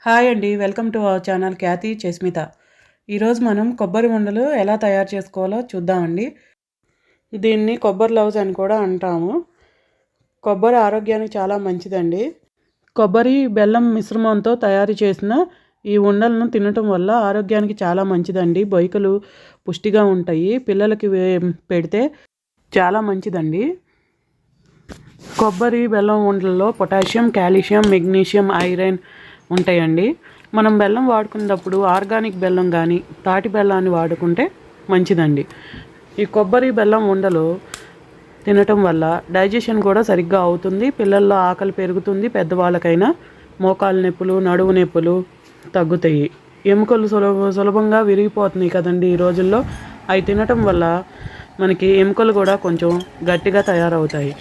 Hi అండి, welcome to our channel ఖ్యాతి చస్మిత. ఈరోజు మనం కొబ్బరి ఉండలు ఎలా తయారు చేసుకోవాలో చూద్దామండి. దీన్ని కొబ్బరి లవ్స్ అని కూడా అంటాము. కొబ్బరి ఆరోగ్యానికి చాలా మంచిదండి. కొబ్బరి బెల్లం మిశ్రమంతో తయారు చేసిన ఈ ఉండలను తినటం వల్ల ఆరోగ్యానికి చాలా మంచిదండి. బొయ్యలు పుష్టిగా ఉంటాయి. పిల్లలకి పెడితే చాలా మంచిదండి. కొబ్బరి బెల్లం ఉండలలో పొటాషియం, కాల్షియం, మెగ్నీషియం, ఐరన్ ఉంటాయండి. మనం బెల్లం వాడుకునేటప్పుడు ఆర్గానిక్ బెల్లం కానీ తాటి బెల్లాన్ని వాడుకుంటే మంచిదండి. ఈ కొబ్బరి బెల్లం ఉండలు తినటం వల్ల డైజెషన్ కూడా సరిగ్గా అవుతుంది. పిల్లల్లో ఆకలి పెరుగుతుంది. పెద్దవాళ్ళకైనా మోకాలు నొప్పులు, నడువు నొప్పులు తగ్గుతాయి. ఎముకలు సులభంగా విరిగిపోతున్నాయి కదండి ఈ రోజుల్లో. అవి తినటం వల్ల మనకి ఎముకలు కూడా కొంచెం గట్టిగా తయారవుతాయి.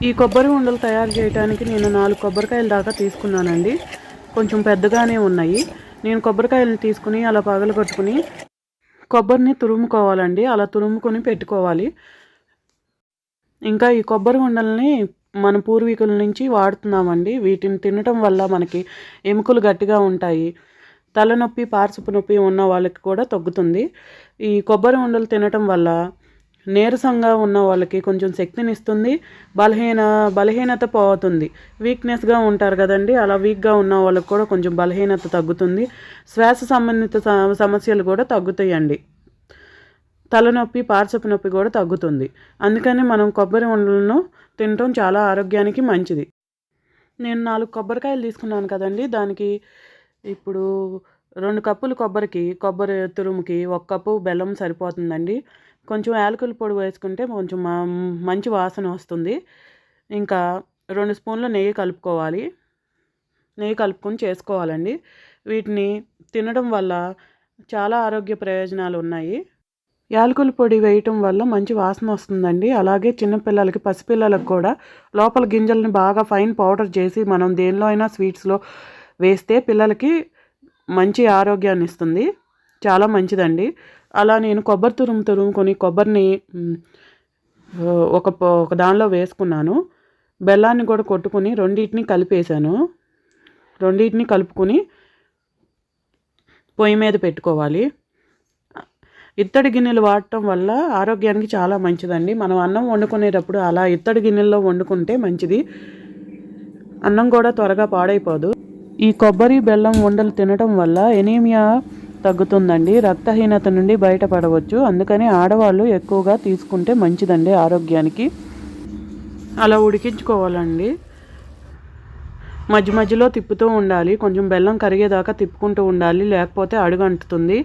ఈ కొబ్బరి ఉండలు తయారు చేయడానికి నేను 4 కొబ్బరికాయల దాకా తీసుకున్నానండి. కొంచెం పెద్దగానే ఉన్నాయి. నేను కొబ్బరికాయలను తీసుకుని అలా పగలగొట్టుకుని కొబ్బరిని తురుముకోవాలండి. అలా తురుముకొని పెట్టుకోవాలి. ఇంకా ఈ కొబ్బరి ఉండల్ని మన పూర్వీకుల నుంచి వాడుతున్నామండి. వీటిని తినటం వల్ల మనకి ఎముకలు గట్టిగా ఉంటాయి. తలనొప్పి, పార్శ్వపు నొప్పి ఉన్న వాళ్ళకి కూడా తగ్గుతుంది. ఈ కొబ్బరి ఉండలు తినటం వల్ల నీరసంగా ఉన్న వాళ్ళకి కొంచెం శక్తిని ఇస్తుంది. బలహీనత పోతుంది. వీక్నెస్గా ఉంటారు కదండి, అలా వీక్గా ఉన్న వాళ్ళకి కూడా కొంచెం బలహీనత తగ్గుతుంది. శ్వాస సంబంధిత సమస్యలు కూడా తగ్గుతాయండి. తలనొప్పి, పార్శ్వపు నొప్పి కూడా తగ్గుతుంది. అందుకని మనం కొబ్బరి ఉండలను తినటం చాలా ఆరోగ్యానికి మంచిది. నేను 4 కొబ్బరికాయలు తీసుకున్నాను కదండి. దానికి ఇప్పుడు 2 కప్పులు కొబ్బరి తురుముకి 1 కప్పు బెల్లం సరిపోతుందండి. కొంచెం యాలకుల పొడి వేసుకుంటే కొంచెం మంచి వాసన వస్తుంది. ఇంకా 2 స్పూన్ల నెయ్యి కలుపుకోవాలి. నెయ్యి కలుపుకొని చేసుకోవాలండి. వీటిని తినడం వల్ల చాలా ఆరోగ్య ప్రయోజనాలు ఉన్నాయి. యాలకుల పొడి వేయటం వల్ల మంచి వాసన వస్తుందండి. అలాగే చిన్నపిల్లలకి, పసిపిల్లలకు కూడా లోపల గింజల్ని బాగా ఫైన్ పౌడర్ చేసి మనం దేనిలో అయినా స్వీట్స్లో వేస్తే పిల్లలకి మంచి ఆరోగ్యాన్ని ఇస్తుంది. చాలా మంచిదండి. అలా నేను కొబ్బరి తురుముకొని కొబ్బరిని ఒక దానిలో వేసుకున్నాను. బెల్లాన్ని కూడా కొట్టుకుని రెండింటిని కలిపేశాను. రెండింటిని కలుపుకొని పొయ్యి మీద పెట్టుకోవాలి. ఇత్తడి గిన్నెలు వాడటం వల్ల ఆరోగ్యానికి చాలా మంచిదండి. మనం అన్నం వండుకునేటప్పుడు అలా ఇత్తడి గిన్నెల్లో వండుకుంటే మంచిది. అన్నం కూడా త్వరగా పాడైపోదు. ఈ కొబ్బరి బెల్లం ఉండలు తినటం వల్ల ఎనీమియా తగ్గుతుందండి. రక్తహీనత నుండి బయటపడవచ్చు. అందుకని ఆడవాళ్ళు ఎక్కువగా తీసుకుంటే మంచిదండి ఆరోగ్యానికి. అలా ఉడికించుకోవాలండి. మధ్యలో తిప్పుతూ ఉండాలి. కొంచెం బెల్లం కరిగేదాకా తిప్పుకుంటూ ఉండాలి, లేకపోతే అడుగంటుతుంది.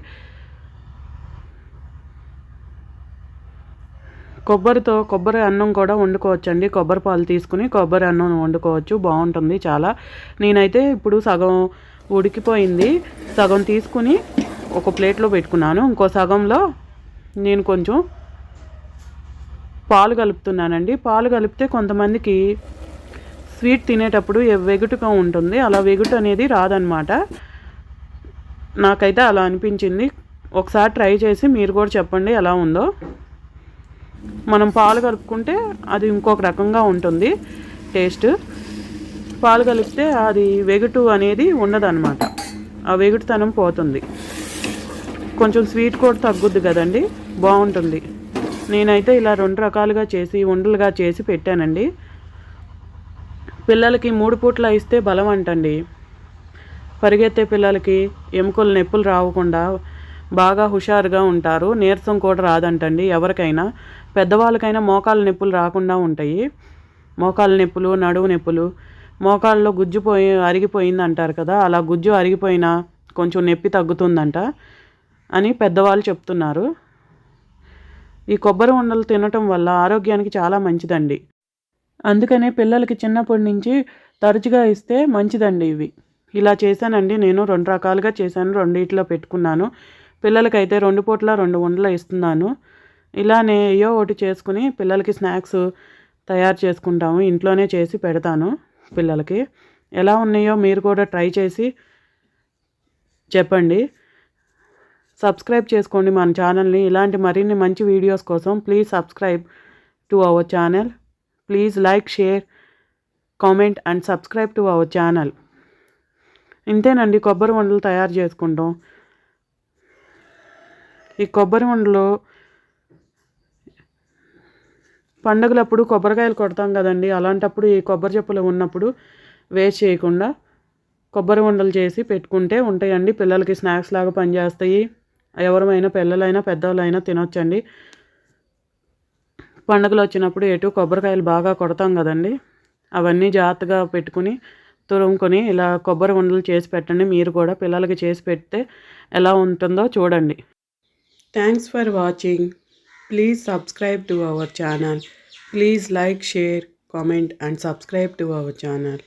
కొబ్బరి అన్నం కూడా వండుకోవచ్చండి. కొబ్బరి పాలు తీసుకుని కొబ్బరి అన్నం వండుకోవచ్చు, బాగుంటుంది చాలా. నేనైతే ఇప్పుడు సగం ఉడికిపోయింది. సగం తీసుకుని ఒక ప్లేట్లో పెట్టుకున్నాను. ఇంకో సగంలో నేను కొంచెం పాలు కలుపుతున్నానండి. పాలు కలిపితే కొంతమందికి స్వీట్ తినేటప్పుడు వెగుటుగా ఉంటుంది. అలా వెగుటు అనేది రాదనమాట. నాకైతే అలా అనిపించింది. ఒకసారి ట్రై చేసి మీరు కూడా చెప్పండి ఎలా ఉందో. మనం పాలు కలుపుకుంటే అది ఇంకొక రకంగా ఉంటుంది టేస్ట్. పాలు కలిపితే అది వెగుటు అనేది ఉండదన్నమాట. ఆ వెగుటుతనం పోతుంది. కొంచెం స్వీట్ కూడా తగ్గుద్ది కదండి, బాగుంటుంది. నేనైతే ఇలా 2 రకాలుగా చేసి ఉండలుగా చేసి పెట్టానండి. పిల్లలకి 3 పూట్ల ఇస్తే బలం అంటండి. పరిగెత్తే పిల్లలకి ఎముకలు నొప్పులు రాకుండా బాగా హుషారుగా ఉంటారు. నీరసం కూడా రాదంటండి ఎవరికైనా. పెద్దవాళ్ళకైనా మోకాళ్ళ నొప్పులు రాకుండా ఉంటాయి. మోకాళ్ళ నొప్పులు, నడువు నొప్పులు, మోకాళ్ళలో గుజ్జు అరిగిపోయింది అంటారు కదా, అలా గుజ్జు అరిగిపోయినా కొంచెం నొప్పి తగ్గుతుందంట అని పెద్దవాళ్ళు చెప్తున్నారు. ఈ కొబ్బరి ఉండలు తినటం వల్ల ఆరోగ్యానికి చాలా మంచిదండి. అందుకనే పిల్లలకి చిన్నప్పటి నుంచి తరచుగా ఇస్తే మంచిదండి ఇవి. ఇలా చేశానండి నేను. 2 రకాలుగా చేశాను. రెండిట్లో పెట్టుకున్నాను. పిల్లలకైతే 2 పూట్ల 2 ఉండలు ఇస్తున్నాను. ఇలానే ఏయో ఒకటి చేసుకుని పిల్లలకి స్నాక్స్ తయారు చేసుకుంటాము. ఇంట్లోనే చేసి పెడతాను పిల్లలకి. ఎలా ఉన్నాయో మీరు కూడా ట్రై చేసి చెప్పండి. సబ్స్క్రైబ్ చేసుకోండి మన ఛానల్ని. ఇలాంటి మరిన్ని మంచి వీడియోస్ కోసం please subscribe to our channel. Please like, share, comment and subscribe to our channel. ఇంతేనండి కొబ్బరి ఉండలు తయారు చేసుకుంటాం. ఈ కొబ్బరి ఉండలు పండుగలప్పుడు కొబ్బరికాయలు కొడతాం కదండి, అలాంటప్పుడు ఈ కొబ్బరి చెప్పులు ఉన్నప్పుడు వేస్ట్ చేయకుండా కొబ్బరి ఉండలు చేసి పెట్టుకుంటే ఉంటాయండి. పిల్లలకి స్నాక్స్ లాగా పనిచేస్తాయి. ఎవరైనా పిల్లలైనా పెద్దవాళ్ళైనా తినొచ్చండి. పండుగలు వచ్చినప్పుడు ఎటు కొబ్బరికాయలు బాగా కొడతాం కదండి, అవన్నీ జాగ్రత్తగా పెట్టుకుని తురుముకొని ఇలా కొబ్బరి ఉండలు చేసి పెట్టండి. మీరు కూడా పిల్లలకి చేసి పెడితే ఎలా ఉంటుందో చూడండి. Thanks for watching. Please subscribe to our channel. Please like, share, comment and subscribe to our channel.